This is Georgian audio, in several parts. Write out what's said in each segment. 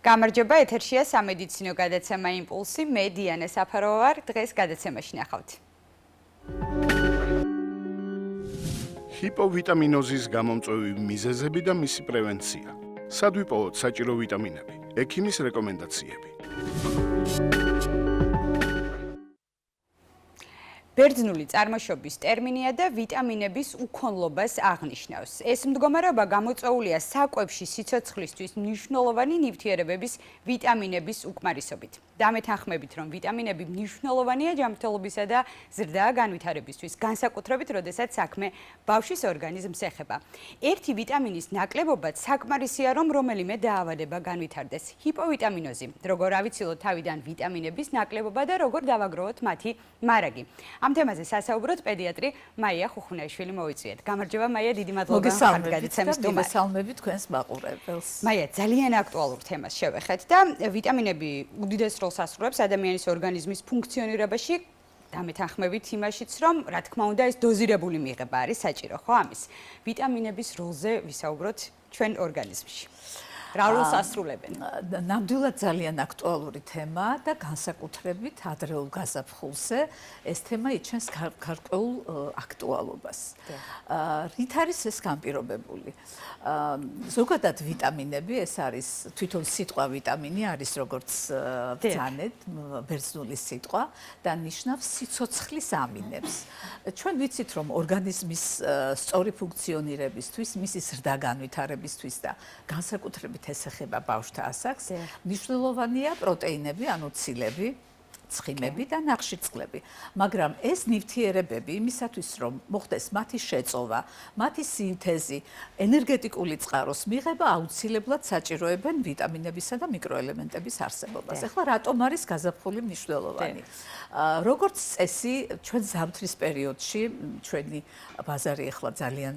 გამარჯობა, ეთერშია სამედიცინო გადაცემა იმპულსი. მე დიანა საფაროვა ვარ. დღეს გადაცემაში ნახავთ. ჰიპოვიტამინოზის გამომწვევი მიზეზები და მისი პრევენცია. სად ვიპოვოთ საჭირო ვიტამინები? ექიმის რეკომენდაციები. ბერძნული წარმოშობის ტერმინია და ვიტამინების უქონლობას აღნიშნავს. ეს მდგომარეობა გამოწვეულია საკვებში სიცოცხლისთვის მნიშვნელოვანი ნივთიერებების ვიტამინების უკმარისობით. დამეთანხმებით, რომ ვიტამინები მნიშვნელოვანია ჯანმრთელობისა და ზრდა განვითარებისთვის, განსაკუთრებით, როდესაც საქმე ბავშვის ორგანიზმს ეხება. ერთი ვიტამინის ნაკლებობაც საკმარისია, რომ რომელიმე დაავადება განვითარდეს. ჰიპოვიტამინოზი, როგორ ავიცილოთ თავიდან ვიტამინების ნაკლებობა და როგორ დავაგროვოთ მათი მარაგი. ამ თემაზე სასაუბროთ პედიატრი მაია ხუხუნაიშვილი მოიწვიეთ. გამარჯობა მაია, დიდი მადლობა გადაცემის სტუმარი. მოგესალმებით თქვენს მაყურებელს. მაია, ძალიან აქტუალურ თემას შევეხეთ და ვიტამინები უდიდეს როლს ასრულებს ადამიანის ორგანიზმის ფუნქციონირებაში. დამეთანხმებით იმაშიც, რომ რა თქმა უნდა ეს დოზირებული მიღება არის საჭირო, ხო ამის. ვიტამინების როლზე ვისაუბროთ ჩვენ ორგანიზმში. რა როლს ასრულებენ? ნამდვილად ძალიან აქტუალური თემაა და განსაკუთრებით ადრეულ გაზაფხულზე ეს თემა იჩენს გარკვეულ აქტუალობას. რით არის ეს განპირობებული? ზოგადად ვიტამინები, ეს არის თვითონ სიტყვა ვიტამინი არის როგორც ბრძანეთ, ბერძნული სიტყვა და ნიშნავს სიცოცხლის ამინებს. ჩვენ ვიცით, რომ ორგანიზმის სწორი ფუნქციონირებისთვის, მისი ზრდა განვითარებისთვის და განსაკუთრებით ეს ეხება ბავშვთა ასაკს, მნიშვნელოვანია პროტეინები, ანუ ცილები, ცხიმები და ნახშირწყლები. მაგრამ ეს ნივთიერებები იმისათვის, რომ მოხდეს მათი შეწოვა, მათი სინთეზი, ენერგეტიკული წყაროს მიღება, აუცილებლად საჭიროებენ ვიტამინებისა და მიკროელემენტების არსებობას. ეხლა რატომ არის გაზაფხული მნიშვნელოვანი? როგორც წესი, ჩვენ ზამთრის პერიოდში ჩვენი ბაზარი ეხლა ძალიან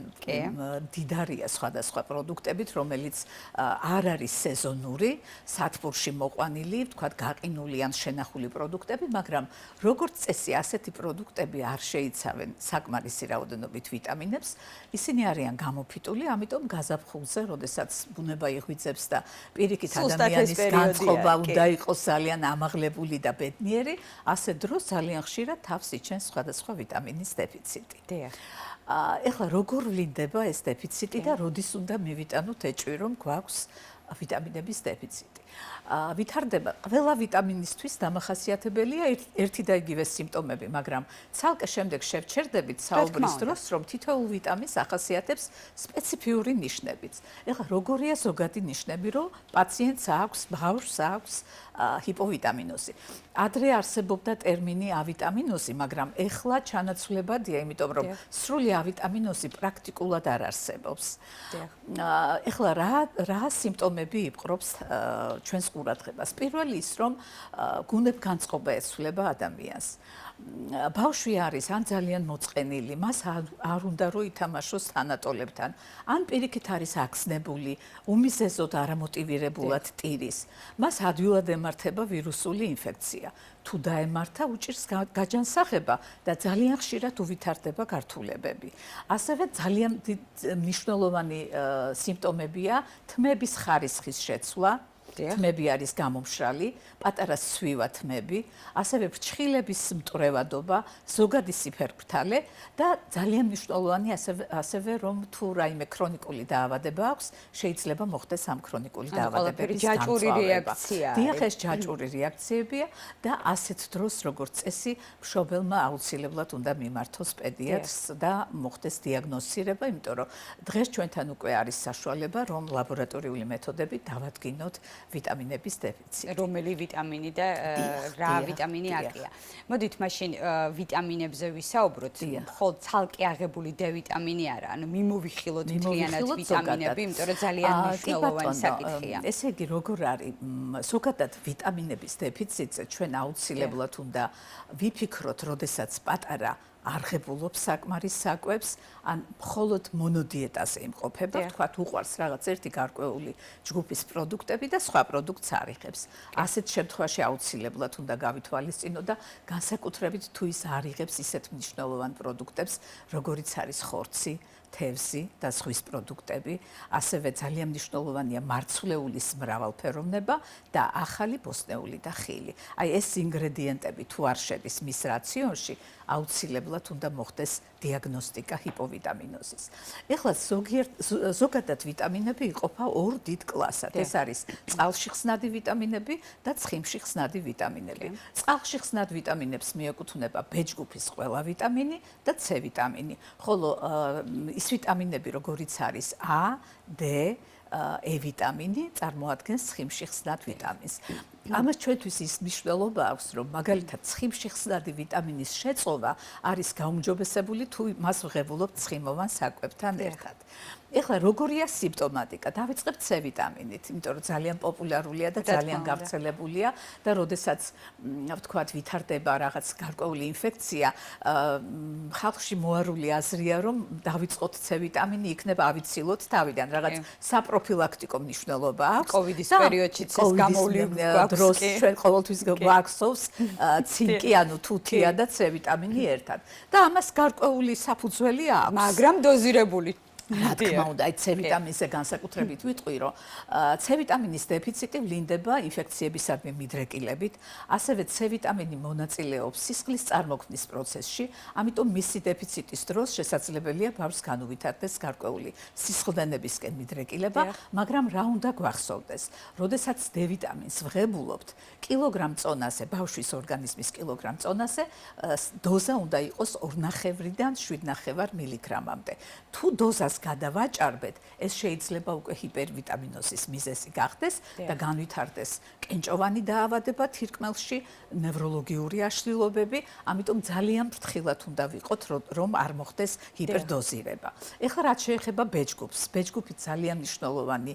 დიდარია სხვადასხვა პროდუქტებით, რომელიც არ არის სეზონური, სათბურში მოყვანილი, ვთქვათ, გაყინული ან შენახული პროდუქტები, მაგრამ როგორც წესი, ასეთი პროდუქტები არ შეიცავენ საკმარისი რაოდენობით ვიტამინებს. ისინი არიან გამოფიტული, ამიტომ გაზაფხულზე, როდესაც ბუნება იღვიძებს და პირიქით ადამიანის განწყობა უნდა იყოს ძალიან ამაღლებული და ბედნიერი, ასე დროს ძალიან ხშირად თავს იჩენს სხვადასხვა ვიტამინის დეფიციტი. ეხლა როგორ ვლინდება ეს დეფიციტი და როდის უნდა მივიტანოთ ეჭვი, რომ გვაქვს ვიტამინების დეფიციტი? ვითარდება ყველა ვიტამინისთვის დამახასიათებელია ერთი და იგივე სიმპტომები, მაგრამ ცალკე შემდეგ შევჩერდებით საუბრის დროს, რომ თითოეულ ვიტამინს ახასიათებს სპეციფიური ნიშნებიც. ეხლა როგორია ზოგადი ნიშნები, რომ პაციენტს აქვს, ბავშვს აქვს ჰიპოვიტამინოზი. ადრე არსებობდა ტერმინი ავიტამინოზი, მაგრამ ეხლა ჩანაცვლებადია, იმიტომ რომ სრული ავიტამინოზი პრაქტიკულად არ არსებობს. ეხლა რა სიმპტომები იპყრობს ჩვენს ყურადღებას? პირველი ის, რომ გუნებგანწყობა ეცვლება ადამიანს. ბავშვი არის ან ძალიან მოწყენილი, მას არ უნდა რომ ითამაშოს თანატოლებთან, ან პირიქით არის აგზნებული, უმიზეზოდ არამოტივირებულად ტირის. მას ადვილად ემართება ვირუსული ინფექცია. თუ დაემართა, უჭირს გაჯანსაღება და ძალიან ხშირად უვითარდება გართულებები. ასევე ძალიან მნიშვნელოვანი სიმპტომებია თმების ხარისხის შეცვლა. თმები არის გამომშრალი, პატარა სვივა თმები, ასევე ფრჩხილების მტვრევადობა, ზოგადი სიფერფრთალე და ძალიან მნიშვნელოვანი ასევე რომ თუ რაიმე ქრონიკული დაავადება აქვს, შეიძლება მოხდეს ამ ქრონიკული დაავადებების ჯაჭვური რეაქცია. დიახ, ეს ჯაჭვური რეაქციებია და ასეთ დროს როგორც წესი, მშობელმა აუცილებლად უნდა მიმართოს პედიატრს და მოხდეს დიაგნოსტირება, იმიტომ რომ დღეს ჩვენთან უკვე არის საშუალება, რომ ლაბორატორიული მეთოდებით დავადგინოთ ვიტამინების დეფიციტი. რომელი ვიტამინი და რა ვიტამინი აკია. მოდით მაშინ ვიტამინებზე ვისაუბროთ. მხოლოდ ცალკე აღებული D ვიტამინი არა, ანუ მიმოვიხილოთ მთლიანად ვიტამინები, იმიტომ რომ ძალიან მნიშვნელოვანი საკითხია. ესე იგი, როგორ არის ზოგადად ვიტამინების დეფიციტზე ჩვენ აუცილებლად უნდა ვიფიქროთ, როდესაც პატარა არღებულობს საკმარის საკვებს, ან მხოლოდ მონოდიეტაზე იმყოფება, თქვათ, უყვარს რაღაც ერთი გარკვეული ჯგუფის პროდუქტები და სხვა პროდუქტს არ იღებს. ასეთ შემთხვევაში აუცილებლად უნდა გავითვალისწინოთ და განსაკუთრებით თუ ის არ იღებს ისეთ მნიშვნელოვან პროდუქტებს, როგორიც არის ხორცი, თევზი და ზღვის პროდუქტები, ასევე ძალიან მნიშვნელოვანია მარცვლეულის მრავალფეროვნება და ახალი ბოსტნეული და ხილი. აი ეს ინგრედიენტები თუ არ შედის მის რაციონში, აუცილებლად უნდა მოხდეს დიაგნოსტიკა ჰიპოვიტამინოზის. ეხლა ზოგადად ვიტამინები იყოფა ორ დიდ კლასად. ეს არის წყალში ხსნადი ვიტამინები და ცხიმში ხსნადი ვიტამინები. წყალში ხსნად ვიტამინებს მიეკუთვნება B ჯგუფის ყველა ვიტამინი და C ვიტამინი, ხოლო ის ვიტამინები, როგორიც არის A, D, E ვიტამინი წარმოადგენს ცხიმში ხსნად ვიტამინს. ამას ჩვენთვის ის მნიშვნელობა აქვს, რომ მაგალითად ცხიმში ხსნადი ვიტამინის შეწოვა არის გაუმჯობესებული თუ მას ვღებულობთ ცხიმოვან საკვებთან ერთად. ეხლა როგორია სიმპტომატიკა? დავიწყებთ C ვიტამინით, იმიტომ რომ ძალიან პოპულარულია და ძალიან გავრცელებულია და როდესაც ვთქვათ ვითარდება რაღაც გარკვეული ინფექცია, ხალხში მოარული აზრია, რომ დავიწყოთ C ვიტამინი, იქნება ავიცილოთ თავიდან, რაღაც საპროფილაქტიკო მნიშვნელობა აქვს. კოვიდის პერიოდშიც ეს გამოვლინდა დროს ჩვენ ყოველთვის გვაქვს ცინკი, ანუ თუთია და C ვიტამინი ერთად. და ამას გარკვეული საფუძველი აქვს. მაგრამ დოზირებული. რა თქმა უნდა, აი C ვიტამინზე განსაკუთრებით ვიტყვი, რომ C ვიტამინის დეფიციტი ვლინდება ინფექციებისადმი მიდრეკილებით, ასევე C ვიტამინი მონაწილეობს სისხლის წარმოქმნის პროცესში, ამიტომ მისი დეფიციტის დროს შესაძლებელია ბავშვს განუვითარდეს გარკვეული სისხლდენებისკენ მიდრეკილება, მაგრამ რა უნდა გვახსოვდეს? როდესაც D ვიტამინს ვღებულობთ, კილოგრამ წონაზე, ბავშვის ორგანიზმის კილოგრამ წონაზე, დოზა უნდა იყოს 2,5-დან 7,5 მილიგრამამდე. თუ დოზას გადავაჭარბეთ, ეს შეიძლება უკვე ჰიპერვიტამინოზის მიზეზი გახდეს და განვითარდეს კენჭოვანი დაავადება თირკმელში, ნევროლოგიური აშლილობები, ამიტომ ძალიან ფრთხილად უნდა ვიყოთ, რომ არ მოხდეს ჰიპერდოზირება. ეხლა რაც შეეხება B ჯგუფს, B ჯგუფი ძალიან მნიშვნელოვანი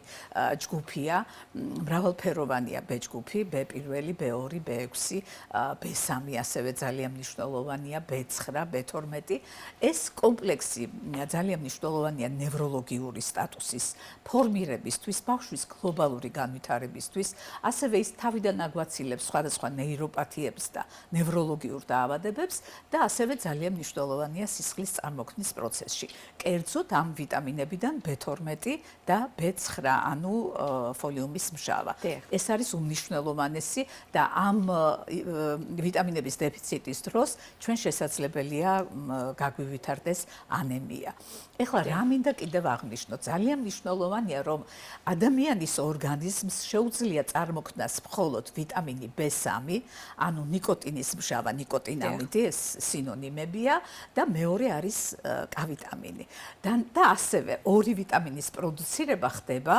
ჯგუფია, მრავალფეროვანია B ჯგუფი, B1, B2, B6, B3 ასევე ძალიან მნიშვნელოვანია, B9, B12. ეს კომპლექსი ძალიან მნიშვნელოვანია ნევროლოგიური სტატუსის ფორმირებისთვის, ბავშვის გლობალური განვითარებისთვის, ასევე ის თავიდან აგვაცილებს სხვადასხვა ნეიროპათიებს და ნევროლოგიურ დაავადებებს და ასევე ძალიან მნიშვნელოვანია სისხლის წარმოქმნის პროცესში. კერძოდ ამ ვიტამინებიდან B12 და B9, ანუ ფოლიუმის მჟავა. ეს არის უმნიშვნელოვანესი და ამ ვიტამინების დეფიციტის დროს ჩვენ შესაძლებელია გაგვივითარდეს ანემია. ეხლა რა მინდა კიდევ აღნიშნო, ძალიან მნიშვნელოვანია, რომ ადამიანის ორგანიზმს შეუძლია წარმოქმნას მხოლოდ ვიტამინი B3, ანუ ნიკოტინის მჟავა, ნიკოტინამიდი, ეს სინონიმებია და მეორე არის K ვიტამინი. და ასევე ორი ვიტამინის პროდუცირება ხდება,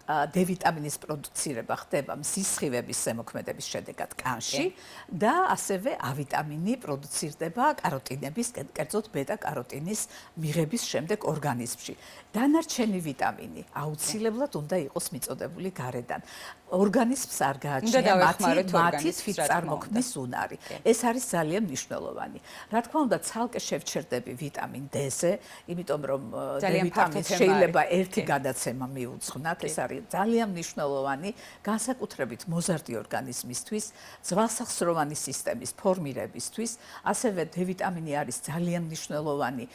D ვიტამინის პროდუცირება ხდება მსისხივების ზემოქმედების შედეგად კანში და ასევე A ვიტამინი პროდუცირდება კაროტინების, კერძოდ ბეტა-კაროტინის მიღების შემდეგ ორგანიზმში. დანარჩენი ვიტამინი აუცილებლად უნდა იყოს მიწოდებული გარედან. ორგანიზმს არ გააჩნია მათი თვითწარმოქმნის უნარი. ეს არის ძალიან მნიშვნელოვანი. რა თქმა უნდა, ცალკე შევჩერდები ვიტამინ D-ზე, იმიტომ რომ D ვიტამინს შეიძლება ერთი გადაცემა მიუძღვნათ, ეს არის ძალიან მნიშვნელოვანი, განსაკუთრებით მოზარდი ორგანიზმისთვის, ძვალსახსროვანი სისტემის ფორმირებისთვის, ასევე D ვიტამინი არის ძალიან მნიშვნელოვანი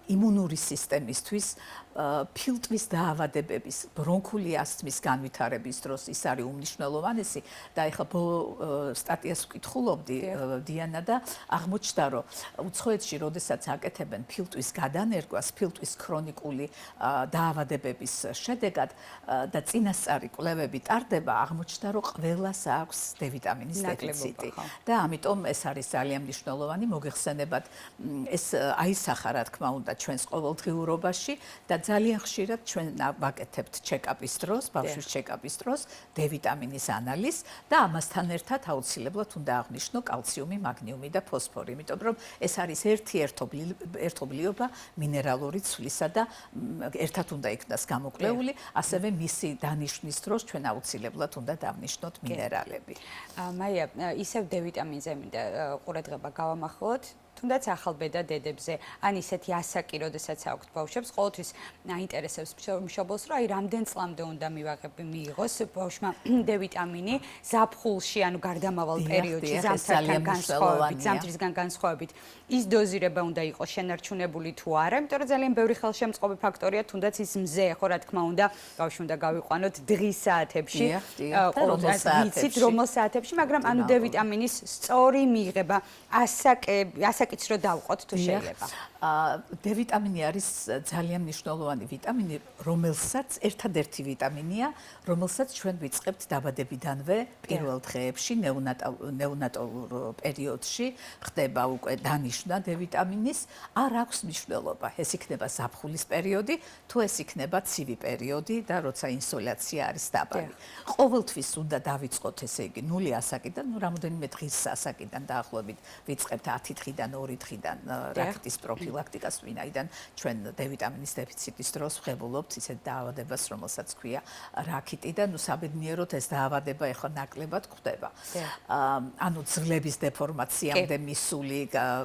იმუნური სისტემისთვის, ფილტვის დაავადებების, ბრონქული ასთმის განვითარების დროს ის არის უმნიშვნელოვანესი და ეხლა სტატიას ვკითხულობდი დიანა და აღმოჩნდა, რომ უცხოეთში, როდესაც აკეთებენ ფილტვის გადანერგვას, ფილტვის ქრონიკული დაავადებების შედეგად და წინასწარი კვლევები ტარდება, აღმოჩნდა, რომ ყველას აქვს D ვიტამინის დეფიციტი და ამიტომ ეს არის ძალიან მნიშვნელოვანი მოგეხსენებათ, ეს აისახა, რა თქმა უნდა, ჩვენს ყოველდღიურობაში და ძალიან ხშირად ჩვენ ვაკეთებთ ჩეკაპის დროს, ბავშვის ჩეკაპის დროს D ვიტამინის ანალიზს და ამასთან ერთად აუცილებლად უნდა აღნიშნო კალციუმი, მაგნიუმი და ფოსფორი, იმიტომ რომ ეს არის ერთი ერთობლიობა მინერალური ცვლისა და ერთად უნდა იქნას გამოკვლეული, ასევე მისი დანიშვნის დროს ჩვენ აუცილებლად უნდა დავნიშნოთ მინერალები. მაია, ისევ D ვიტამინზე მინდა ყურადღება გავამახვილოთ. თუნდაც ახალბედა დედებზე, ან ისეთი ასაკი, როდესაც აქვთ ბავშვებს, ყოველთვის აინტერესებს მშობელს, რომ აი რამდენ წლამდე უნდა მიიღოს ბავშვმა D ვიტამინი ზაფხულში, ანუ გარდამავალ პერიოდში, ზამთრისგან განსხვავებით. ის დოზირება უნდა იყოს შენარჩუნებული თუ არა, იმიტომ რომ ძალიან ბევრი ხელშემწყობი ფაქტორია, თუნდაც ის მზე, ხო რა თქმა უნდა, ბავშვი უნდა გავიყვანოთ დღის საათებში, ვიცით რომელ საათებში, მაგრამ ანუ D ვიტამინის სწორი მიღება ასაკიც რო დავყოთ თუ შეიძლება. D ვიტამინი არის ძალიან მნიშვნელოვანი ვიტამინი, რომელსაც ერთადერთი ვიტამინია, რომელსაც ჩვენ ვიწყებთ დაბადებიდანვე პირველ დღეებში, ნეონატალურ პერიოდში ხდება უკვე დანიშვნა D ვიტამინის, არ აქვს მნიშვნელობა, ეს იქნება ზაფხულის პერიოდი, თუ ეს იქნება ცივი პერიოდი და როცა ინსოლაცია არის დაბალი. ყოველთვის უნდა დავიწყოთ, ესე იგი, 0 ასაკიდან, რამოდენიმე დღის ასაკიდან დაახლოებით ვიწყებთ 10 დღიდან, 2 დღიდან რაკეტის პროფილაქტიკას, ვინაიდან ჩვენ D ვიტამინის დეფიციტის დროს ვღებულობთ ისეთ დაავადებას, რომელსაც ქვია რაკეტი და საბედნიეროდ ეს დაავადება ეხლა ნაკლებად გვხვდება. ანუ ძვლების დეფორმაციამდე მისული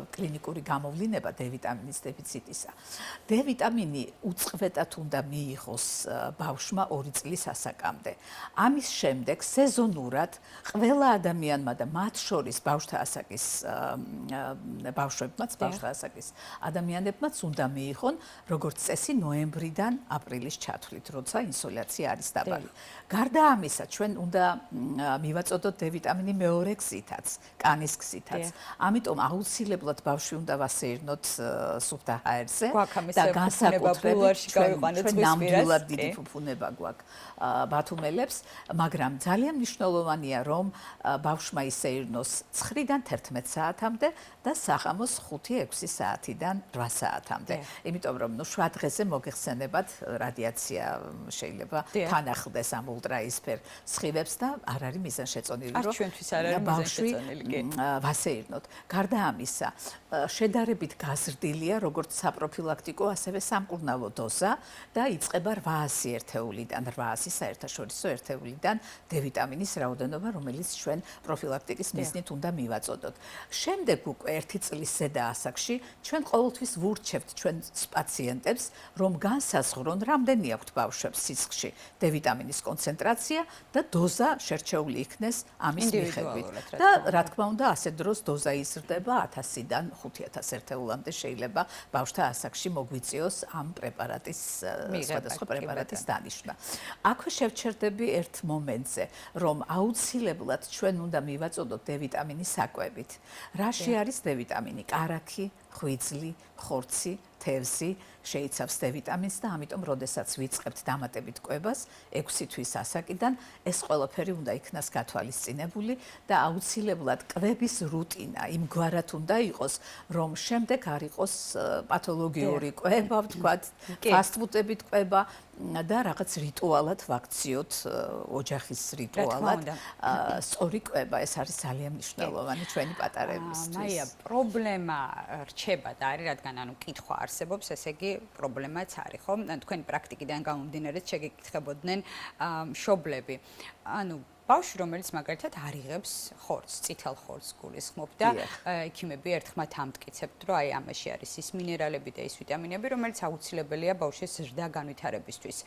კლინიკური გამოვლინება D ვიტამინის დეფიციტისა. D ვიტამინი უწყვეტად უნდა მიიღოს ბავშვმა 2 წლის ასაკამდე. ამის შემდეგ სეზონურად ყველა ადამიანმა და მათ შორის ბავშვთა ასაკის ბავშვებმაც, ბავშვთა ასაკის ადამიანებმაც უნდა მიიღონ როგორც წესი ნოემბრიდან აპრილის ჩათვლით, როცა ინსოლაცია არის დაბალი. გარდა ამისა, ჩვენ უნდა მივაწოდოთ D ვიტამინი მეორე გზითაც, კანის გზითაც. ამიტომ აუცილებლად ბავშვი უნდა ვასეირნოთ სუფთა ჰაერზე და განსაკუთრებით ჩვენ ნამდვილად დიდი ფუფუნება გვაქვს ბათუმელებს, მაგრამ ძალიან მნიშვნელოვანია, რომ ბავშვმა ისეირნოს 9-დან 11 საათამდე და სახამოს 5-6 საათიდან 8 საათამდე. იმიტომ რომ შუა დღეზე მოგეხსენებათ რადიაცია შეიძლება თანახდეს ამ ულტრაისფერ სხივებს და არ არის მიზანშეწონილი, რომ ბავშვი ვასეირნოთ. გარდა ამისა, შედარებით გაზრდილია როგორც საპროფილაქტიკო, ასევე სამკურნალო დოზა და იწყება 800 ერთეულიდან, 800 საერთაშორისო ერთეულიდან D ვიტამინის რაოდენობა, რომელიც ჩვენ პროფილაქტიკის მიზნით უნდა მივაწოდოთ. შემდეგ უკვე 1 წლის ზედა ასაკში ჩვენ ყოველთვის ვურჩევთ ჩვენ პაციენტებს, რომ განსაზღვრონ, რამდენი აქვთ ბავშვებს სისხლში D ვიტამინის კონცენტრაცია და დოზა შერჩეული იქნეს ამის მიხედვით. და რა თქმა უნდა, ასეთ დროს დოზა იზრდება 1000-დან 5000 ერთეულამდე შეიძლება ბავშვთა ასაკში მოგვიწიოს ამ პრეპარატის სხვადასხვა პრეპარატის დანიშვნა. აქვე შევჩერდები ერთ მომენტზე, რომ აუცილებლად ჩვენ უნდა მივაწოდოთ D ვიტამინის საკვებით. რაში არის D ვიტამინი? კარაქი, ღვიძლი, ხორცი, თევზი შეიცავს D ვიტამინს და ამიტომ როდესაც ვიწყებთ დამატებით კვებას 6 თვის ასაკიდან ეს ყველაფერი უნდა იქნას გათვალისწინებული და აუცილებლად კვების რუტინა იმგვარად უნდა იყოს, რომ შემდეგ არ იყოს პათოლოგიური კვება, ვთქვათ, ფასტფუდებით კვება და რაღაც რიტუალად ვაქციოთ, ოჯახის რიტუალად სწორი კვება, ეს არის ძალიან მნიშვნელოვანი ჩვენი პატარებისთვის. მაია, პრობლემა რჩება და არის, რადგან ანუ კითხვა არსებობს, ესე იგი პრობლემაც არის, ხო? თქვენი პრაქტიკიდან გამომდინარე შეგეკითხებოდნენ მშობლები. ანუ ბავშვი, რომელიც მაგალითად არ იღებს ხორცს, წითელ ხორცს გულისხმობ და ექიმები ერთხმათ ამტკიცებთ, რომ აი ამაში არის ის მინერალები და ის ვიტამინები, რომელიც აუცილებელია ბავშვის ზრდა განვითარებისთვის.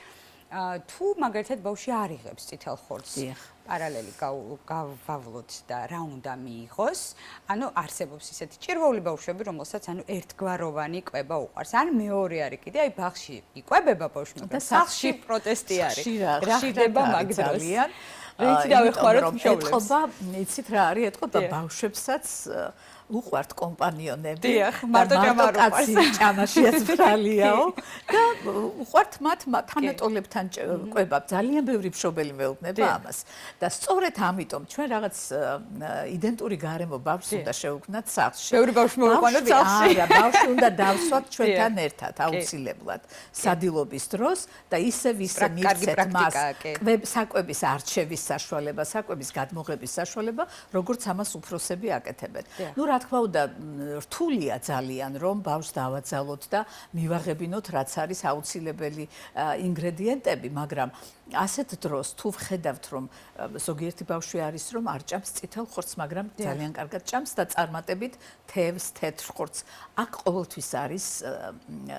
თუ მაგალითად ბავშვი არ იღებს წითელ ხორცს, პარალელი გავავლოთ და რა უნდა მიიღოს, ანუ არსებობს ისეთი ჭირვეული ბავშვები, რომელსაც ანუ ერთგვაროვანი კვება უყვარს. ან მეორე არის კიდე, აი ბაღში იკვებება ბავშვი, მაგრამ სახლში პროტესტი არის. რა ხდება მაგ დროს? რეიცი დავეხმაროთ მშობლებს. ეთყობა, იცით რა არის, ეთყობა ბავშვებსაც უყვართ კომპანიონები. მარტო კაცი ჭამაშიაც ბრალიაო და უყვართ მათ თანატოლებთან კვება. ძალიან ბევრი მშობელი მეუბნება ამას. და სწორედ ამიტომ ჩვენ რაღაც იდენტური გარემო ბავშვს უნდა შევქმნათ სახლში. ბევრი ბავშვი მოვიყვანოთ სახლში. არა, ბავშვი უნდა დავსვათ ჩვენთან ერთად აუცილებლად სადილობის დროს და ისევ ისე მივცეთ მას საკვების არჩევის საშუალება, საკვების გადმოღების საშუალება, როგორც ამას უფროსები აკეთებენ. ნუ რა თქმა უნდა, რთულია ძალიან, რომ ბავშვს დავაძალოთ და მივაღებინოთ, რაც არის აუცილებელი ინგრედიენტები, მაგრამ ასეთ დროს თუ ვხედავთ, რომ ზოგიერთი ბავშვი არის, რომ არ ჭამს წითელ ხორცს, მაგრამ ძალიან კარგად ჭამს და წარმატებით თევზს, თეთრ ხორცს. აქ ყოველთვის არის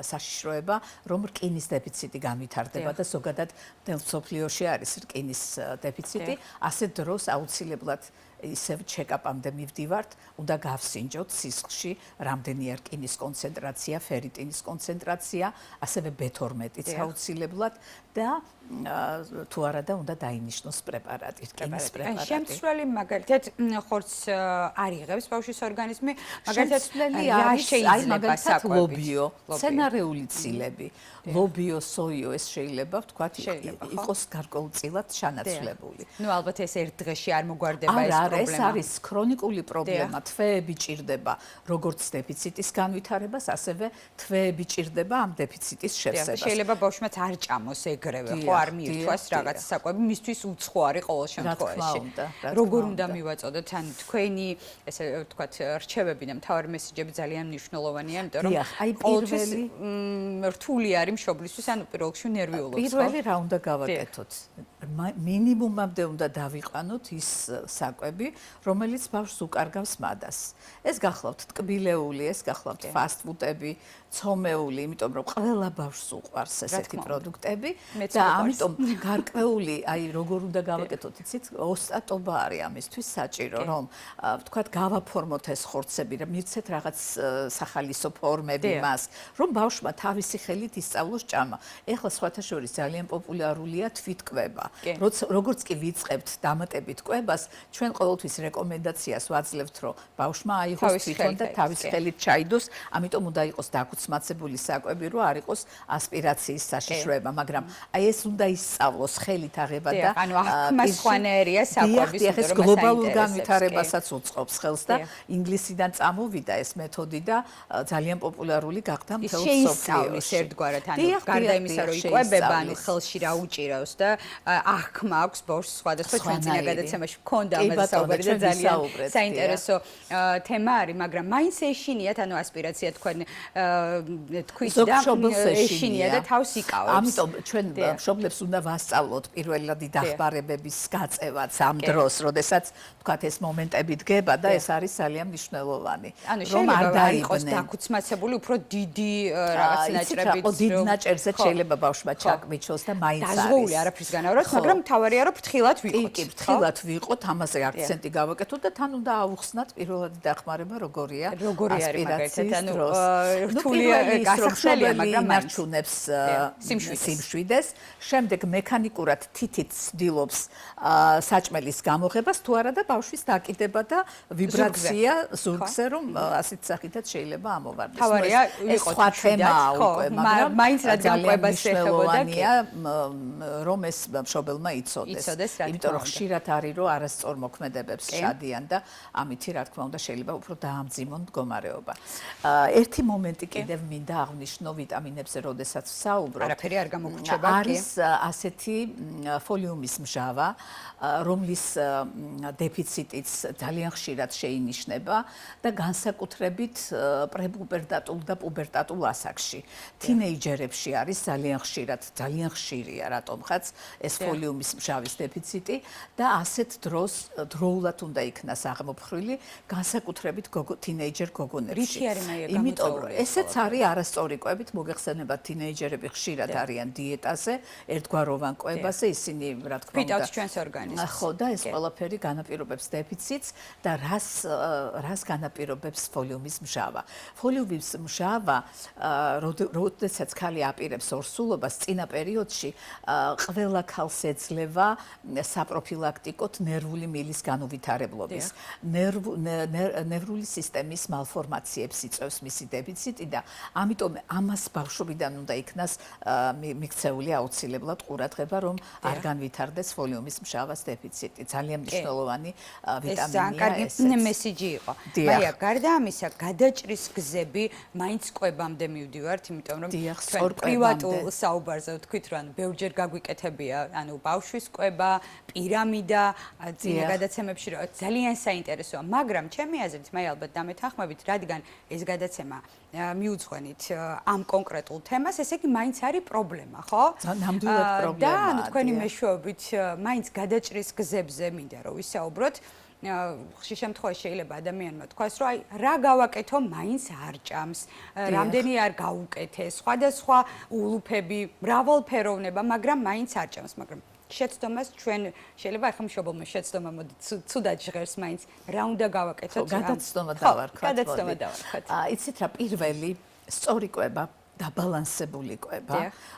საშიშროება, რომ რკინის დეფიციტი განვითარდება და ზოგადად მსოფლიოში არის რკინის დეფიციტი. ასეთ დროს აუცილებლად ისევ ჩეკაპამდე მივდივართ, უნდა გავსინჯოთ სისხლში რამდენია რკინის კონცენტრაცია, ფერიტინის კონცენტრაცია, ასევე B12-იც აუცილებლად და თუ არა და უნდა დაინიშნოს პრეპარატი, რკინის პრეპარატი. შემცვლელი მაგალითად ხორცს არ იღებს ბავშვის ორგანიზმი, მაგალითად აი მაგალითად ლობიო, სცენარეული ცილები, ლობიო, სოიო ეს შეიძლება ვთქვათ იყოს გარკვეულწილად შანაცვლებული. ნუ ალბათ ეს ერთ დღეში არ მოგვარდება ეს პრობლემა. ეს არის ქრონიკული პრობლემა, თვეები ჭირდება როგორც დეფიციტის განვითარებას, ასევე თვეები ჭირდება ამ დეფიციტის შევსებას. შეიძლება ბავშვმაც არ ჭამოს ეგრევე, ხო, არ მიირთვას რაღაც საკვები, მისთვის უცხო არის ყოველ შემთხვევაში. როგორ უნდა მივაწოდოთ, ან თქვენი ესე ვთქვათ რჩევები და მთავარი მესიჯები ძალიან მნიშვნელოვანია, იმიტომ რომ ყოველთვის რთული არის მშობლისთვის, ან პირველ რიგში ნერვიულობს. პირველი რა უნდა გავაკეთოთ? მინიმუმამდე უნდა დავიყვანოთ ის საკვები, რომელიც ბავშვს უკარგავს მადას. ეს გახლავთ ტკბილეული, ეს გახლავთ ფასტ-ფუდები, ცომეული, იმიტომ რომ ყველა ბავშვს უყვარს ესეთი პროდუქტები და ამიტომ გარკვეული, აი როგორ უნდა გავაკეთოთ, იცით, ოსტატობა არის ამისთვის საჭირო, რომ ვთქვათ, გავაფორმოთ ეს ხორცები, რომ მივცეთ რაღაც სახალისო ფორმები მას, რომ ბავშვმა თავისი ხელით ისწავლოს ჭამა. ეხლა სხვათა შორის ძალიან პოპულარულია თვითკვება. როგორც კი ვიწყებთ დამატებით კვებას, ჩვენ ყოველთვის რეკომენდაციას ვაძლევთ, რომ ბავშვმა აიღოს თვითონ და თავის ხელით ჩაიდოს, ამიტომ უნდა იყოს დაკუცმაცებული საკვები, რომ არ იყოს ასპირაციის საშიშროება, მაგრამ აი ეს უნდა ისწავლოს ხელით აღება და ანუ ახმა სხვანაირია საკვების, ეს გლობალურ განვითარებასაც უწყობს ხელს და ინგლისიდან წამოვიდა ეს მეთოდი და ძალიან პოპულარული გახდა მთელ მსოფლიოში. ერთგვარად, ანუ გარდა იმისა, რომ იკვებება, ანუ ხელში რა უჭირავს და ახმა აქვს ბავშვს სხვადასხვა ჩვენ წინა გადაცემაში გქონდა ამაზე საუბარი და ძალიან საინტერესო თემა არის, მაგრამ მაინც ეშინიათ, ანუ ასპირაცია თქვენ თქვით და ეშინია და თავს იკავებს. ამიტომ ჩვენ მშობლებს უნდა ვასწავლოთ პირველადი დახმარებების გაწევაც ამ დროს, როდესაც თქვათ ეს მომენტები დგება და ეს არის ძალიან მნიშვნელოვანი. რომ არ იყოს დაკუცმაცებული უფრო დიდი რაღაც ნაჭრებით. დიდ ნაჭერზე შეიძლება ბავშვმა ჩაკმიჩოს და მაინც არის. დაზღვეული არაფრის განავროთ, მაგრამ თავარია რომ ფრთხილად ვიყოთ. კი, ფრთხილად ვიყოთ, ამაზე აქცენტი გავაკეთოთ და თან უნდა აუხსნათ პირველადი დახმარება როგორია ასპირაციის დროს. რთულია გასახსნელია, მაგრამ მარჩუნებს სიმშვიდეს. შემდეგ მექანიკურად თითით ცდილობს საჭმელის გამოღებას, თუ არა და ბავშვის დაკიდება და ვიბრაცია ზურგზე, რომ ასეთ სახითაც შეიძლება ამოვარდეს. თავარია ეს სხვა თემაა უკვე, მაგრამ მაინც რადგან კვებას ეხებოდა, რომ ეს მშობელმა იცოდეს. იმიტომ რომ ხშირად არის, რომ არასწორ მოქმედებებს შადიან და ამითი რა თქმა უნდა შეიძლება უფრო დაამძიმონ მდგომარეობა. ერთი მომენტი კიდევ მინდა აღვნიშნო ვიტამინებზე, როდესაც ვსაუბრობ. არაფერი არ გამოგრჩება, არის ასეთი ფოლიუმის მჟავა, რომლის დეფიციტიც ძალიან ხშირად შეინიშნება და განსაკუთრებით პრეპუბერტატულ და პუბერტატულ ასაკში. თინეიჯერებში არის ძალიან ხშირად, ძალიან ხშირია რატომღაც ეს ფოლიუმის მჟავის დეფიციტი და ასეთ დროს დროულად უნდა იქნას აღმოფხვრილი განსაკუთრებით თინეიჯერ გოგონებში. იმიტომ რომ ესეც არის არასწორი კვებით, მოგეხსენებათ თინეიჯერები ხშირად არიან დიეტაზე, ერთგვაროვან კვებაზე, ისინი რა თქმა უნდა ფიტავს ჩვენს ორგანიზმს. ხო და ეს ყველაფერი განაპირობებს დეფიციტს და რას განაპირობებს ფოლიუმის მჟავა. ფოლიუმის მჟავა, როდესაც ქალი აპირებს ორსულობას, წინა პერიოდში ყველა ქალს ეძლევა საპროფილაქტიკოდ ნერვული მილის განუვითარებლობის. ნერვული სისტემის მალფორმაციებს იწვევს მისი დეფიციტი და ამიტომ ამას ბავშვობიდან უნდა იქნას მიქცეული აუცილებლად ყურადღება, რომ არ განვითარდეს ფოლიუმის მჟავას დეფიციტი. ძალიან მნიშვნელოვანი ვიტამინია ეს. კარგი მესიჯი იყო. მაია, გარდა ამისა, გადაჭრის გზები მაინც კვებამდე მივდივართ, იმიტომ რომ ჩვენ პრივატულ საუბარზე ვთქვით, რომ ანუ ბევრჯერ გაგვიკეთებია, ანუ ანუ ბავშვის კვება, პირამიდა, წინა გადაცემებში რა ძალიან საინტერესოა, მაგრამ ჩემი აზრით მე ალბათ დამეთანხმებით, რადგან ეს გადაცემა მიუძღვენით ამ კონკრეტულ თემას, ესე იგი მაინც არის პრობლემა, ხო? ნამდვილად პრობლემაა. და ანუ თქვენი მეშვეობით მაინც გადაჭრის გზებზე მინდა რომ ვისაუბროთ. ხშირ შემთხვევაში შეიძლება ადამიანმა თქვას, რომ აი რა გავაკეთო, მაინც არ ჭამს, რამდენი არ გავუკეთე, სხვადასხვა ულუფები, მრავალფეროვნება, მაგრამ მაინც არ ჭამს, მაგრამ შეცდომას ჩვენ შეიძლება ახლა მშობელმა შეცდომა მოდი ცუდად ჟღერს მაინც რა უნდა გავაკეთოთ? გადაცდომა დავარქვათ. გადაცდომა დავარქვათ. იცით რა, პირველი სწორი კვება, დაბალანსებული კვება,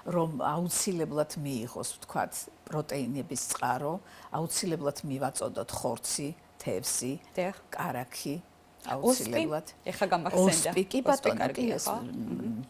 რომ აუცილებლად მიიღოს, ვთქვათ, პროტეინების წყარო, აუცილებლად მივაწოდოთ ხორცი, თევზი, კარაქი, აუცილებლად. ეხა გამახსენდა. ოსპი კი ბატონო, კი ეს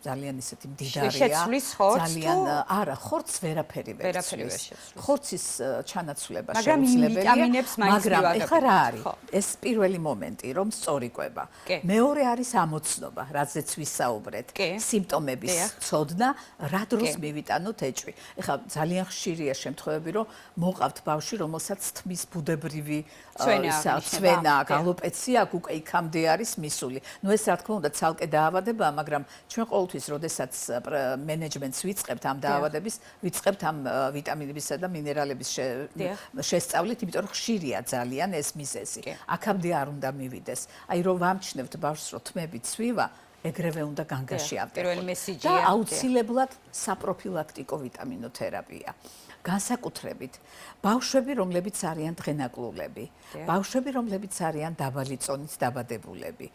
ძალიან ისეთი მდიდარია. ძალიან არა, ხორცს ვერაფერი ვერ შეცვლის. ხორცის ჩანაცვლება შეუძლებელია, მაგრამ ეხა რა არის? ეს პირველი მომენტი, რომ სწორი კვება. მეორე არის ამოცნობა, რაზეც ვისაუბრეთ, სიმპტომების ცოდნა, რა დროს მივიტანოთ ეჭვი. ეხა ძალიან ხშირია შემთხვევები, რომ მოყავთ ბავშვი, რომელსაც თმის ბუდებრივი ცვენა, გალოპეცია, უკვე იქამდე არის მისული. ნუ ეს რა თქმა უნდა ცალკე დაავადებაა, მაგრამ ჩვენ ყოველთვის, როდესაც მენეჯმენტს ვიწყებთ ამ დაავადების, ვიწყებთ ამ ვიტამინებისა და მინერალების შესწავლით, იმიტომ რომ ხშირია ძალიან ეს მიზეზი. აქამდე არ უნდა მივიდეს. აი რომ ვამჩნევთ ბავშვს, რომ თმები ცვივა, ეგრევე უნდა განგაში ავდექოთ. პირველი მესიჯია. და აუცილებლად საპროფილაქტიკო ვიტამინოთერაპია. განსაკუთრებით ბავშვები, რომლებიც არიან დღენაკლულები, ბავშვები, რომლებიც არიან დაბალი წონით დაბადებულები,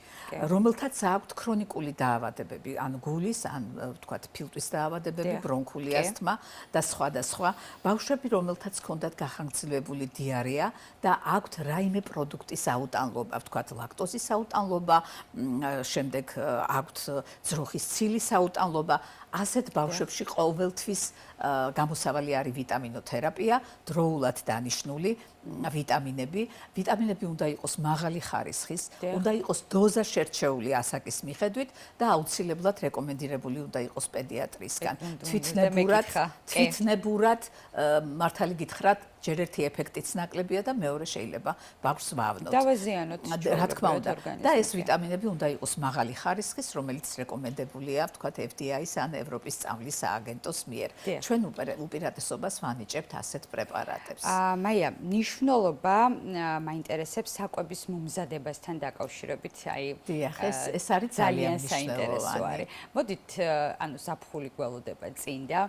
რომელთაც აქვთ ქრონიკული დაავადებები, ან გულის, ან ვთქვათ, ფილტვის დაავადებები, ბრონქული ასთმა და სხვა. ბავშვები, რომელთაც ჰქონდათ გახანგრძლივებული დიარეა და აქვთ რაიმე პროდუქტის აუტანლობა, ვთქვათ, ლაქტოზის აუტანლობა, შემდეგ აქვთ ძროხის ცილის აუტანლობა, ასეთ ბავშვებში ყოველთვის გამოსავალი არის ვიტამინოთერაპია, დროულად დანიშნული ვიტამინები. ვიტამინები უნდა იყოს მაღალი ხარისხის, უნდა იყოს დოზა შერჩეული ასაკის მიხედვით და აუცილებლად რეკომენდირებული უნდა იყოს პედიატრისგან. თვითნებურად მართალი გითხრათ, ჯერ ერთი ეფექტიც ნაკლებია და მეორე შეიძლება ბავშვს ვავნოთ. დავაზიანოთ. რა თქმა უნდა. და ეს ვიტამინები უნდა იყოს მაღალი ხარისხის, რომელიც რეკომენდებულია, ვთქვათ, FDA-ის ან ევროპის წამლის სააგენტოს მიერ. ჩვენ უპირატესობას ვანიჭებთ ასეთ პრეპარატებს. მაია, ნიშნულობა მაინტერესებს საკვების მომზადებასთან დაკავშირებით, აი ეს არის ძალიან საინტერესო არის. მოდით, ანუ საფხული გველოდება წინ და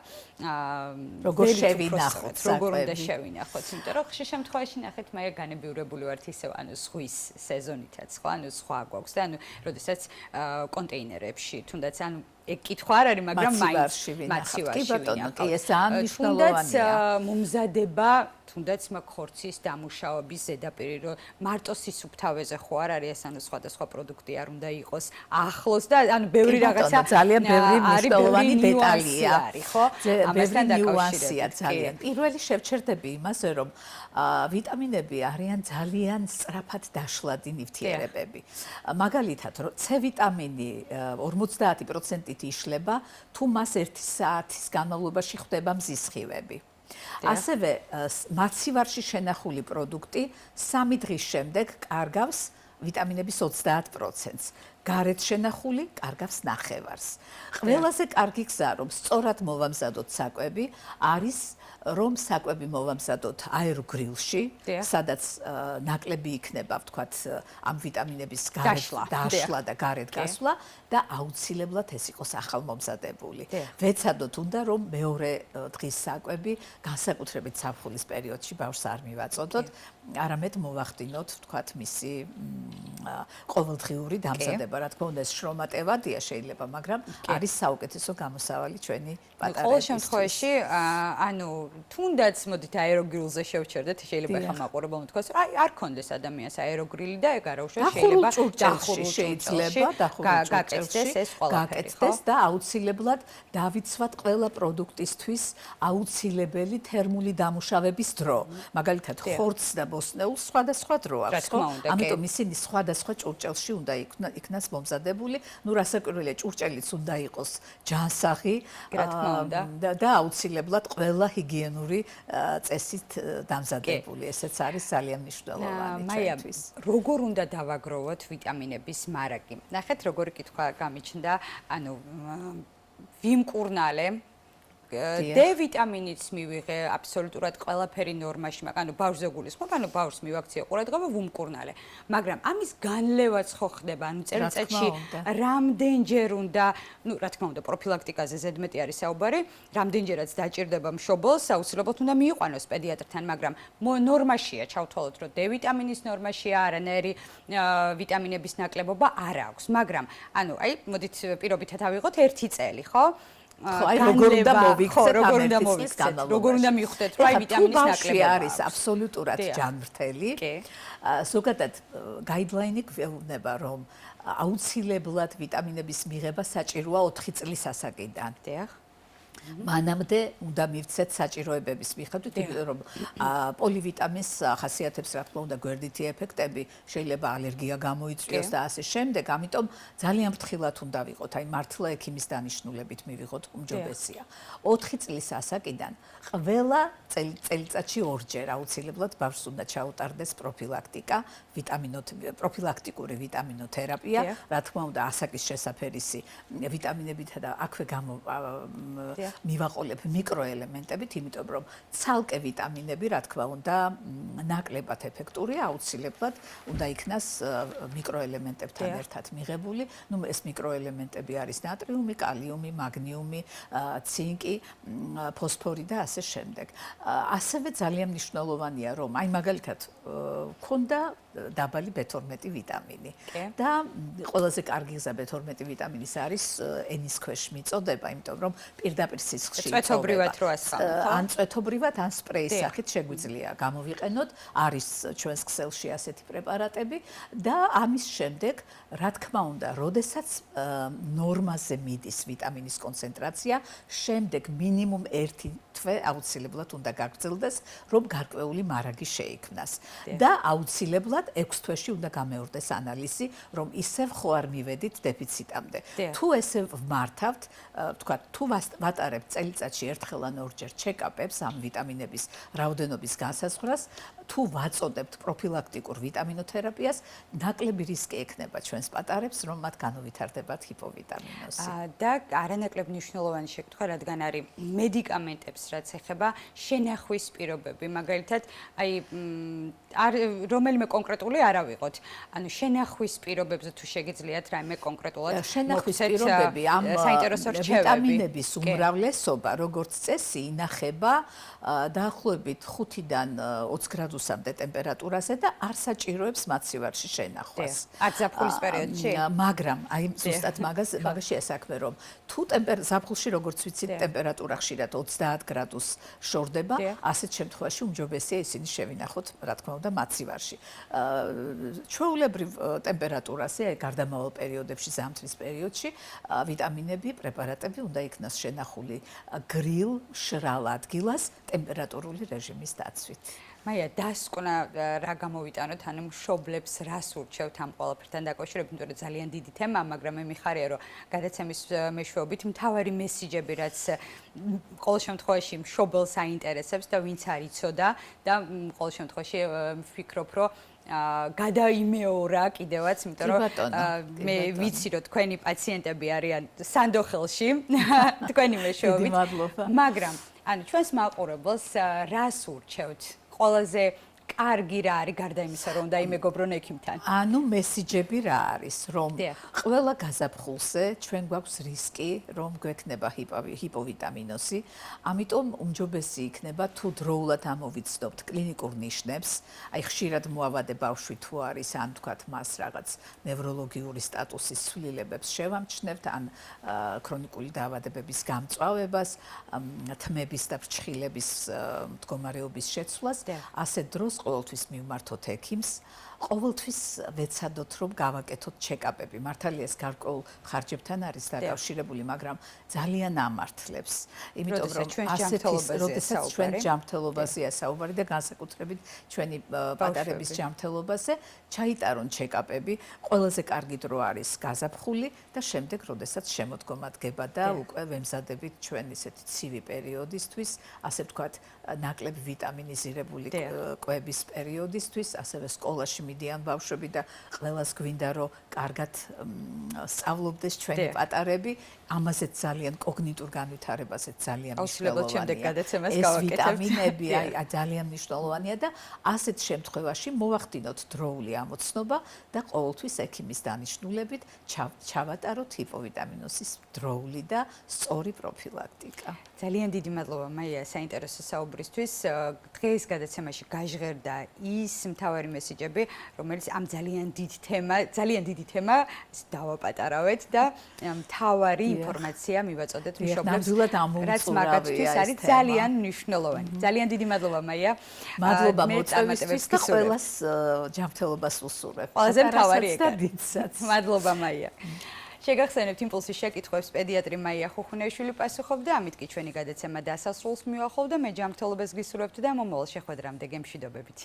როგორ შევინახოთ საკვები. როგორ უნდა შევინახოთ, იმიტომ რომ ხშირ შემთხვევაში ნახეთ, მაია განებიურებული ვართ ისევ, ანუ ზღვის სეზონითაც, ხო, ანუ სხვა გვაქვს და ანუ როდესაც კონტეინერებში, თუნდაც ანუ ეგ კითხვა არ არის, მაგრამ მაინც კი ბატონო, კი ეს ძალიან მნიშვნელოვანია. მომზადება, თუნდაც მაგ ხორცის დამუშავების ზედაპირი, რომ მარტო სისუფთავეზე ხო არ არის, ეს ანუ სხვადასხვა პროდუქტი არ უნდა იყოს ახლოს და ანუ ბევრი რაღაცა ძალიან ბევრი მნიშვნელოვანი დეტალია, ხო? ამასთან დაკავშირებულია ძალიან. პირველი შევჩერდები იმაზე, რომ ვიტამინები არიან ძალიან სწრაფად დაშლადი ნივთიერებები. მაგალითად, C ვიტამინი 50%-ით იშლება, თუ მას 1 საათის განმავლობაში ხვდება მზისხივები. ასევე მაცივარში შენახული პროდუქტი 3 დღის შემდეგ კარგავს ვიტამინების 30%-ს. გარეთ შენახული კარგავს 9-ვარს. ყველაზე კარგი გზა, რომ სწორად მოვამზადოთ საკვები, არის რომ საკვები მოვამზადოთ აეროგრილში, სადაც ნაკლები იქნება, ვთქვათ, ამ ვიტამინების დაშლა და გარეთ გასვლა და აუცილებლად ეს იყოს ახალმომზადებული. ვეცადოთ უნდა, რომ მეორე დღის საკვები, განსაკუთრებით საფხულის პერიოდში ბავშვს არ მივაწოდოთ, არამედ მოვახდინოთ, ვთქვათ, მისი ყოველდღიური დამზადება. რა თქმა უნდა, ეს შრომატევადია შეიძლება, მაგრამ არის საუკეთესო გამოსავალი ჩვენი პატარებისთვის. ყოველ შემთხვევაში, ანუ თუნდაც მოდით აეროგრილზე შევჩერდეთ, შეიძლება ახლა მაყურებელმა თქვას, აი არ კონდეს ადამიანს აეროგრილი და ეგ არა უშუალოდ შეიძლება გაკეთდეს ეს ყველაფერი, ხო? და აუცილებლად დავიცვათ ყველა პროდუქტისთვის აუცილებელი თერმული დამუშავების დრო. მაგალითად, ხორცს და ბოსტნეულს სხვადასხვა დრო აქვს, ხო? ამიტომ ისინი სხვადასხვა ჭურჭელში უნდა იქნას მომზადებული. ნუ რასაკვირველია, ჭურჭელიც უნდა იყოს ჯანსაღი და აუცილებლად ყველა ჰიგიენური წესით დამზადებული. ესეც არის ძალიან მნიშვნელოვანი ჩვენთვის. როგორ უნდა დავაგროვოთ ვიტამინების მარაგი? ნახეთ, როგორი კითხვა გამიჩნდა, ანუ ვიმკურნალე D ვიტამინიც მივიღე აბსოლუტურად ყველაფერი ნორმაში, მაგრამ ბავშვზე გულისხმობ, ბავშვს მივაქციე ყურადღება ვუმკურნალე. მაგრამ ამის განლევაც ხო ხდება, წელიწადში რამდენჯერ უნდა, რა თქმა უნდა, პროფილაქტიკაზე ზედმეტი არის საუბარი, რამდენჯერაც დაჭირდება მშობელს, აუცილებლად უნდა მიიყვანოს პედიატრთან, მაგრამ ნორმაშია ჩავთვალოთ, რომ D ვიტამინის ნორმაშია, არანაირი ვიტამინების ნაკლებობა არ აქვს, მაგრამ ანუ აი, მოდით პირობითად ავიღოთ 1 წელი, ხო? როგორ უნდა მოვიქცეთ, როგორ უნდა მივხვდეთ, რომ აი ვიტამინის ნაკლებობა არის აბსოლუტურად ჯანმრთელი. ზოგადად გაიდლაინი გვეუბნება, რომ აუცილებლად ვიტამინების მიღება საჭიროა 4 წლის ასაკიდან. დიახ. მანამდე უნდა მივცეთ საჭიროებების მიხედვით, იმიტომ რომ პოლივიტამინს ახასიათებს რა თქმა უნდა გვერდითი ეფექტები, შეიძლება ალერგია გამოიწვიოს და ასე შემდეგ, ამიტომ ძალიან ფრთხილად უნდა ვიყოთ, აი მართლა ექიმის დანიშნულებით მივიღოთ უმჯობესია. 4 წლის ასაკიდან ყველა წელიწადში 2ჯერ აუცილებლად ბავშვს უნდა ჩაუტარდეს პროფილაქტიკური ვიტამინოთერაპია, რა თქმა უნდა ასაკის შესაფერისი ვიტამინებითა და აქვე მივაყოლებ მიკროელემენტებით, იმიტომ რომ ცალკე ვიტამინები, რა თქმა უნდა, ნაკლებად ეფექტურია, აუცილებლად უნდა იქნას მიკროელემენტებთან ერთად მიღებული. ნუ ეს მიკროელემენტები არის ნატრიუმი, კალიუმი, მაგნიუმი, ცინკი, ფოსფორი და ასე შემდეგ. ასევე ძალიან მნიშვნელოვანია, რომ აი მაგალითად ქონდა დაბალი B12 ვიტამინი და ყველაზე კარგი გზა B12 ვიტამინის არის ენის ქვეშ მიწოდება, იმიტომ რომ პირდაპირ სისხლში წვეთობრივად რო ასხამოთ, ან წვეთობრივად ან სპრეის სახით შეგვიძლია გამოვიყენოთ, არის ჩვენს ქსელში ასეთი პრეპარატები და ამის შემდეგ, რა თქმა უნდა, როდესაც ნორმაზე მიდის ვიტამინის კონცენტრაცია, შემდეგ მინიმუმ 1 თვე აუცილებლად უნდა გაგრძელდეს, რომ გარკვეული მარაგი შეიქმნას და აუცილებლად 6 თვეში უნდა გამეორდეს ანალიზი, რომ ისევ ხო არ მივედით დეფიციტამდე. თუ ესე ვმართავთ, თქვა, თუ ვატარებთ წელიწადში ერთხელ ან 2ჯერ ჩეკაპებს ამ ვიტამინების რაოდენობის განსაზღვრას, თუ ვაწოდებთ პროფილაქტიკურ ვიტამინოთერაპიას, ნაკლები რისკი ექნება ჩვენს პატარებს, რომ მათ განუვითარდებათ ჰიპოვიტამინოზი. და არანაკლებ მნიშვნელოვანი შეკითხვა, რადგან არის მედიკამენტებს, რაც ეხება შენახვის პირობები, მაგალითად, აი რომელიმე კონკრეტული არ ავიღოთ. ანუ შენახვის პირობებზე თუ შეგიძლიათ რაიმე კონკრეტულად შენახვის პირობები ამ ვიტამინების უმრავლესობა, როგორც წესი, ინახება დაახლოებით 5-დან 20 გრადუსამდე ტემპერატურაზე და არ საჭიროებს მაცივარში შენახვას. არც ზაფხულის პერიოდში? მაგრამ აი ზუსტად მაგაში ესაქმე, რომ თუ ზაფხულში როგორც ვიცით, ტემპერატურა ხშირად 30 გრადუსს შორდება, ასეთ შემთხვევაში უმჯობესია ისინი შევინახოთ, რა თქმა უნდა, მაცივარში. ჩვეულებრივ ტემპერატურაზე, გარდამავალ პერიოდებში, ზამთრის პერიოდში, ვიტამინები, პრეპარატები უნდა იქნას შენახული გრილ, მშრალ ადგილას, ტემპერატურული რეჟიმის დაცვით. მაია, დასკვნა რა გამოვიტანოთ, ანუ მშობლებს რას ურჩევთ ამ ყველაფერთან დაკავშირებით, იმიტომ რომ ძალიან დიდი თემაა, მაგრამ მე მიხარია, რომ გადაცემის მეშვეობით მთავარი მესიჯები, რაც ყოველ შემთხვევაში მშობელს აინტერესებს და ვინც არ იცოდა და ყოველ შემთხვევაში ვფიქრობ, რომ გადაიმეორა კიდევაც, იმიტომ რომ მე ვიცი, რომ თქვენი პაციენტები არიან სანდოხელში, თქვენი მეშვეობით, მაგრამ ანუ ჩვენს მაყურებელს რას ურჩევთ? ყველაზე კარგი რა არის გარდა იმისა, რომ უნდა იმეგობრონ ექიმთან? ანუ მესიჯები რა არის, რომ ყველა გაზაფხულზე ჩვენ გვაქვს რისკი, რომ გვექნება ჰიპოვიტამინოზი, ამიტომ უმჯობესი იქნება თუ დროულად ამოვიცნობთ კლინიკურ ნიშნებს, აი ხშირად მოავადე ბავშვი თუ არის, ან თქვათ მას რაღაც ნევროლოგიური სტატუსის ცვლილებებს შევამჩნევთ, ან ქრონიკული დაავადებების გამწვავებას, თმების და ფრჩხილების მდგომარეობის შეცვლას, ასეთ დროს ყოველთვის მივმართოთ ექიმს, ყოველთვის ვეცადოთ რომ გავაკეთოთ ჩეკაპები. მართალია ეს გარკვეულ ხარჯებთან არის დაკავშირებული, მაგრამ ძალიან ამართლებს. იმიტომ რომ როდესაც ჩვენ ჯანმრთელობაზეა საუბარი და განსაკუთრებით ჩვენი პატარების ჯანმრთელობაზე, ჩაიტარონ ჩეკაპები, ყველაზე კარგი დრო არის გაზაფხული და შემდეგ როდესაც შემოდგომა დგება და უკვე ვემზადებით ჩვენ ისეთი ცივი პერიოდისთვის, ასე ვთქვათ, ნაკლებ ვიტამინიზირებული კვების პერიოდისთვის, ასევე სკოლაში მიდიან ბავშვები და ყველას გვინდა რომ კარგად სწავლობდეს ჩვენი პატარები, ამაზეც ძალიან კოგნიტურ განვითარებაზე ძალიან მნიშვნელოვანია. ეს ვიტამინები ძალიან მნიშვნელოვანია და ასეთ შემთხვევაში მოვახდინოთ დროული ამოცნობა და ყოველთვის ექიმის დანიშნულებით ჩავატაროთ ჰიპოვიტამინოზის დროული და სწორი პროფილაქტიკა. ძალიან დიდი მადლობა მაია საინტერესო საუბრისთვის. დღეს გადაცემაში გაჟღერდა ის მთავარი მესიჯები, რომელიც ამ ძალიან დიდი თემა დავაპატარავეთ და მთავარი ინფორმაცია მივაწოდეთ მშობლებს, რაც მაგათთვის არის ძალიან მნიშვნელოვანი. ძალიან დიდი მადლობა მაია. მადლობა მოწვევისთვის და ყველას ჯანმრთელობას უსურვებ. ყველაზე მთავარი ეგ. მადლობა მაია. შეგახსენებთ იმპულსის შეკითხვებს პედიატრი მაია ხუხუნეშვილი პასუხობდა, ამით კი ჩვენი გადაცემა დასასრულს მივახოვდა. მე ჯანმრთელობას გისურვებთ და მომავალ შეხვედრამდე გემშვიდობებით.